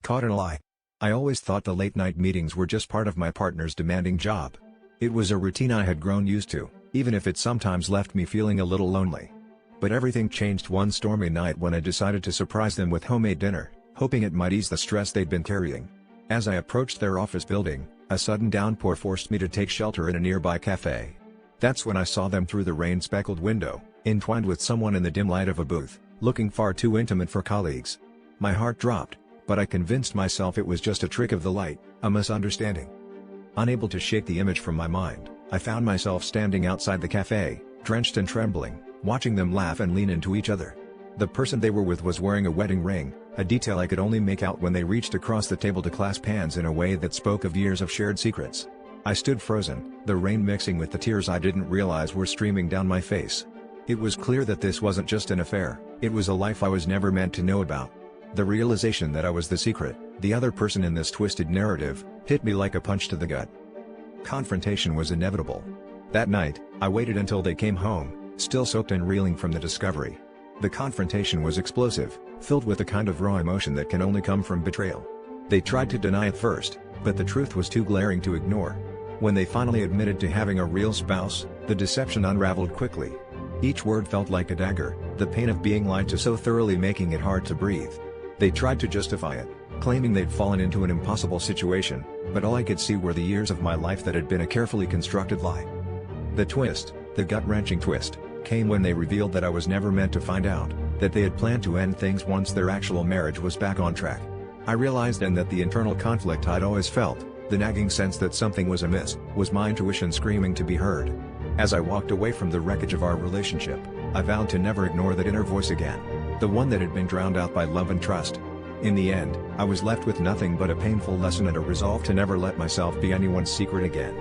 Caught in a lie. I always thought the late-night meetings were just part of my partner's demanding job. It was a routine I had grown used to, even if it sometimes left me feeling a little lonely. But everything changed one stormy night when I decided to surprise them with homemade dinner, hoping it might ease the stress they'd been carrying. As I approached their office building, a sudden downpour forced me to take shelter in a nearby cafe. That's when I saw them through the rain-speckled window, entwined with someone in the dim light of a booth, looking far too intimate for colleagues. My heart dropped, but I convinced myself it was just a trick of the light, a misunderstanding. Unable to shake the image from my mind, I found myself standing outside the cafe, drenched and trembling, watching them laugh and lean into each other. The person they were with was wearing a wedding ring, a detail I could only make out when they reached across the table to clasp hands in a way that spoke of years of shared secrets. I stood frozen, the rain mixing with the tears I didn't realize were streaming down my face. It was clear that this wasn't just an affair, it was a life I was never meant to know about. The realization that I was the secret, the other person in this twisted narrative, hit me like a punch to the gut. Confrontation was inevitable. That night, I waited until they came home, still soaked and reeling from the discovery. The confrontation was explosive, filled with the kind of raw emotion that can only come from betrayal. They tried to deny it first, but the truth was too glaring to ignore. When they finally admitted to having a real spouse, the deception unraveled quickly. Each word felt like a dagger, the pain of being lied to so thoroughly making it hard to breathe. They tried to justify it, claiming they'd fallen into an impossible situation, but all I could see were the years of my life that had been a carefully constructed lie. The twist, the gut-wrenching twist, came when they revealed that I was never meant to find out, that they had planned to end things once their actual marriage was back on track. I realized then that the internal conflict I'd always felt, the nagging sense that something was amiss, was my intuition screaming to be heard. As I walked away from the wreckage of our relationship, I vowed to never ignore that inner voice again, the one that had been drowned out by love and trust. In the end, I was left with nothing but a painful lesson and a resolve to never let myself be anyone's secret again.